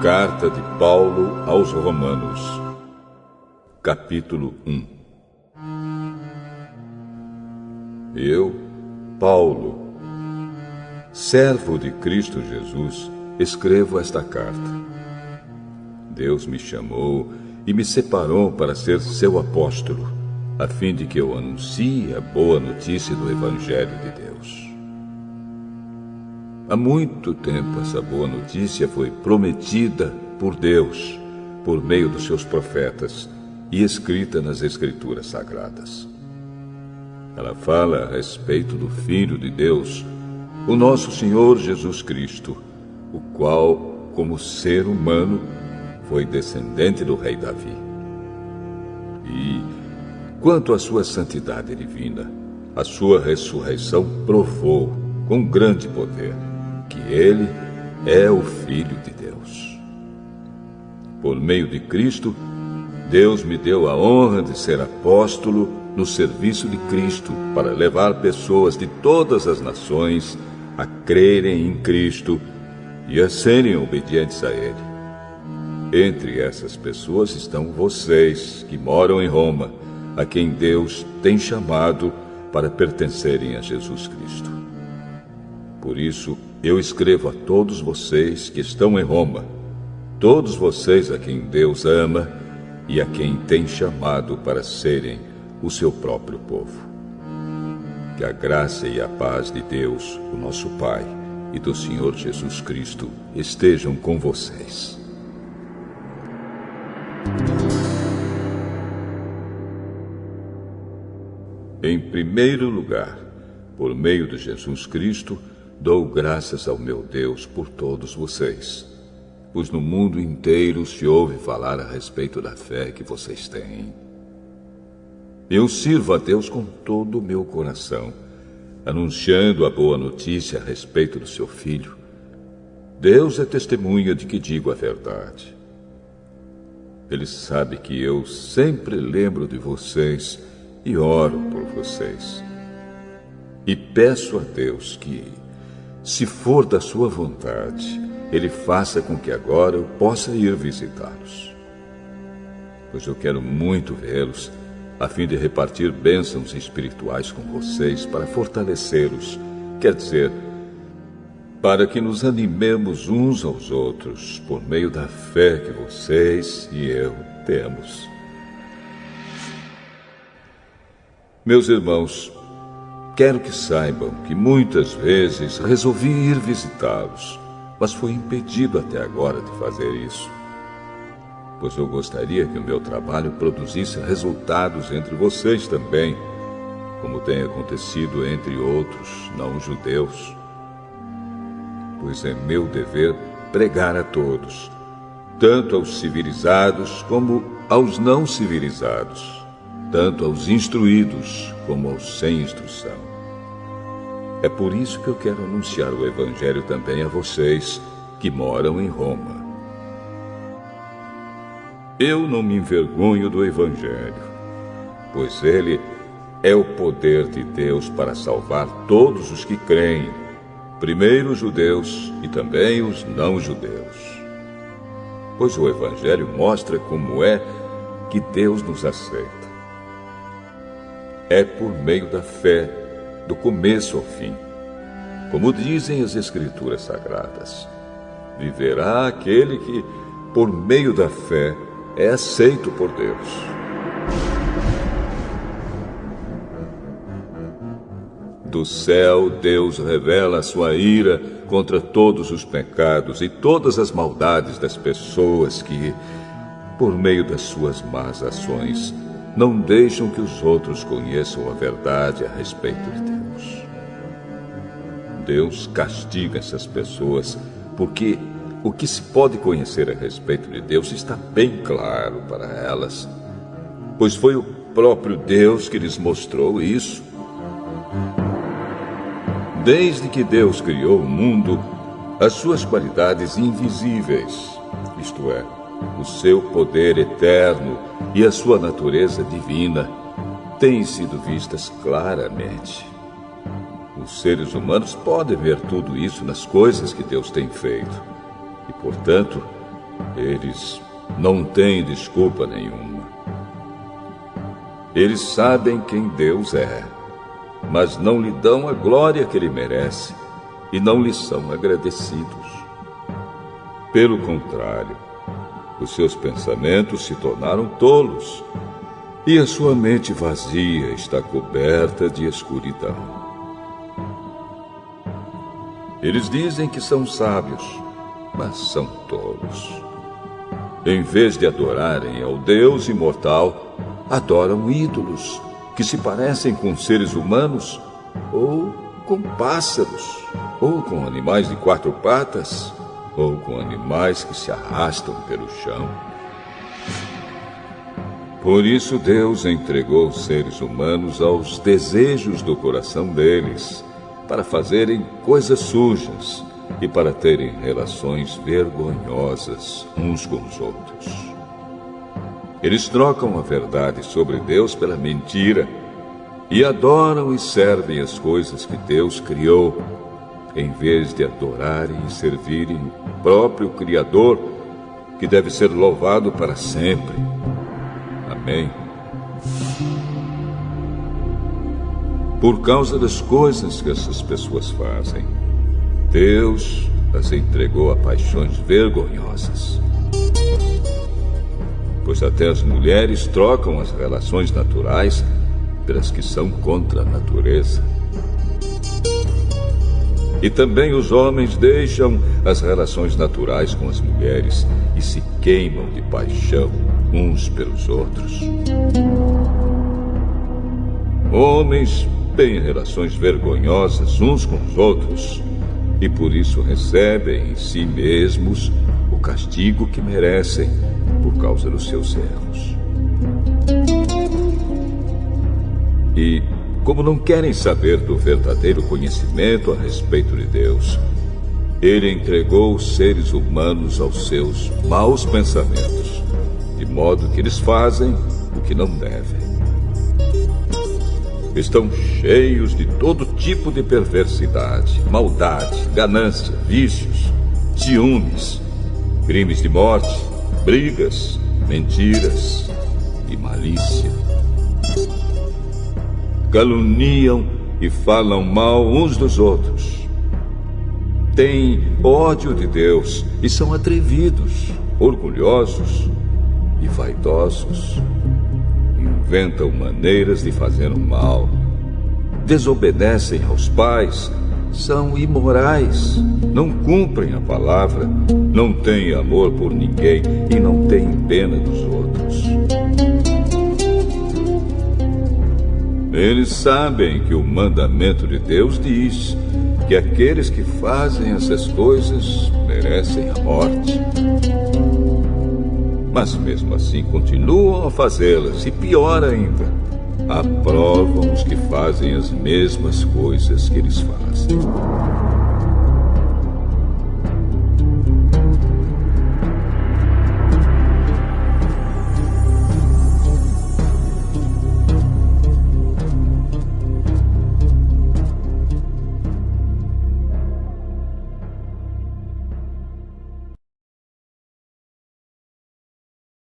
Carta de Paulo aos Romanos, capítulo 1. Eu, Paulo, servo de Cristo Jesus, escrevo esta carta. Deus me chamou e me separou para ser seu apóstolo, a fim de que eu anuncie a boa notícia do Evangelho de Deus. Há muito tempo essa boa notícia foi prometida por Deus, por meio dos seus profetas, e escrita nas Escrituras Sagradas. Ela fala a respeito do Filho de Deus, o nosso Senhor Jesus Cristo, o qual, como ser humano, foi descendente do rei Davi. E, quanto à sua santidade divina, a sua ressurreição provou, com grande poder, que ele é o Filho de Deus. Por meio de Cristo, Deus me deu a honra de ser apóstolo no serviço de Cristo para levar pessoas de todas as nações a crerem em Cristo e a serem obedientes a Ele. Entre essas pessoas estão vocês que moram em Roma, a quem Deus tem chamado para pertencerem a Jesus Cristo. Por isso, eu escrevo a todos vocês que estão em Roma, todos vocês a quem Deus ama e a quem tem chamado para serem o seu próprio povo. Que a graça e a paz de Deus, o nosso Pai, e do Senhor Jesus Cristo estejam com vocês. Em primeiro lugar, por meio de Jesus Cristo, dou graças ao meu Deus por todos vocês, pois no mundo inteiro se ouve falar a respeito da fé que vocês têm. Eu sirvo a Deus com todo o meu coração, anunciando a boa notícia a respeito do seu Filho. Deus é testemunha de que digo a verdade. Ele sabe que eu sempre lembro de vocês e oro por vocês. E peço a Deus que, se for da sua vontade, Ele faça com que agora eu possa ir visitá-los. Pois eu quero muito vê-los, a fim de repartir bênçãos espirituais com vocês para fortalecê-los, quer dizer, para que nos animemos uns aos outros por meio da fé que vocês e eu temos. Meus irmãos, quero que saibam que muitas vezes resolvi ir visitá-los, mas fui impedido até agora de fazer isso, pois eu gostaria que o meu trabalho produzisse resultados entre vocês também, como tem acontecido entre outros não-judeus. Pois é meu dever pregar a todos, tanto aos civilizados como aos não civilizados, tanto aos instruídos como aos sem instrução. É por isso que eu quero anunciar o Evangelho também a vocês que moram em Roma. Eu não me envergonho do Evangelho, pois ele é o poder de Deus para salvar todos os que creem, primeiro os judeus e também os não-judeus. Pois o Evangelho mostra como é que Deus nos aceita. É por meio da fé, do começo ao fim. Como dizem as Escrituras Sagradas, viverá aquele que, por meio da fé, é aceito por Deus. Do céu, Deus revela a sua ira contra todos os pecados e todas as maldades das pessoas que, por meio das suas más ações, não deixam que os outros conheçam a verdade a respeito de Deus. Deus castiga essas pessoas porque o que se pode conhecer a respeito de Deus está bem claro para elas, pois foi o próprio Deus que lhes mostrou isso. Desde que Deus criou o mundo, as suas qualidades invisíveis, isto é, o seu poder eterno e a sua natureza divina, têm sido vistas claramente. Os seres humanos podem ver tudo isso nas coisas que Deus tem feito. E, portanto, Eles não têm desculpa nenhuma. Eles sabem quem Deus é, mas não lhe dão a glória que ele merece e não lhe são agradecidos. Pelo contrário, os seus pensamentos se tornaram tolos e a sua mente vazia está coberta de escuridão. Eles dizem que são sábios, mas são tolos. Em vez de adorarem ao Deus imortal, adoram ídolos que se parecem com seres humanos, ou com pássaros, ou com animais de 4 patas, ou com animais que se arrastam pelo chão. Por isso Deus entregou os seres humanos aos desejos do coração deles, para fazerem coisas sujas e para terem relações vergonhosas uns com os outros. Eles trocam a verdade sobre Deus pela mentira e adoram e servem as coisas que Deus criou, em vez de adorarem e servirem o próprio Criador, que deve ser louvado para sempre. Amém. Por causa das coisas que essas pessoas fazem, Deus as entregou a paixões vergonhosas. Pois até as mulheres trocam as relações naturais pelas que são contra a natureza. E também os homens deixam as relações naturais com as mulheres e se queimam de paixão uns pelos outros. Homens têm relações vergonhosas uns com os outros e por isso recebem em si mesmos o castigo que merecem por causa dos seus erros. E, como não querem saber do verdadeiro conhecimento a respeito de Deus, ele entregou os seres humanos aos seus maus pensamentos, de modo que eles fazem o que não devem. Estão cheios de todo tipo de perversidade, maldade, ganância, vícios, ciúmes, crimes de morte, brigas, mentiras e malícia. Caluniam e falam mal uns dos outros. Têm ódio de Deus e são atrevidos, orgulhosos e vaidosos. Inventam maneiras de fazer o mal. Desobedecem aos pais, são imorais, não cumprem a palavra, não têm amor por ninguém e não têm pena dos outros. Eles sabem que o mandamento de Deus diz que aqueles que fazem essas coisas merecem a morte. Mas mesmo assim continuam a fazê-las e, pior ainda, aprovam os que fazem as mesmas coisas que eles fazem.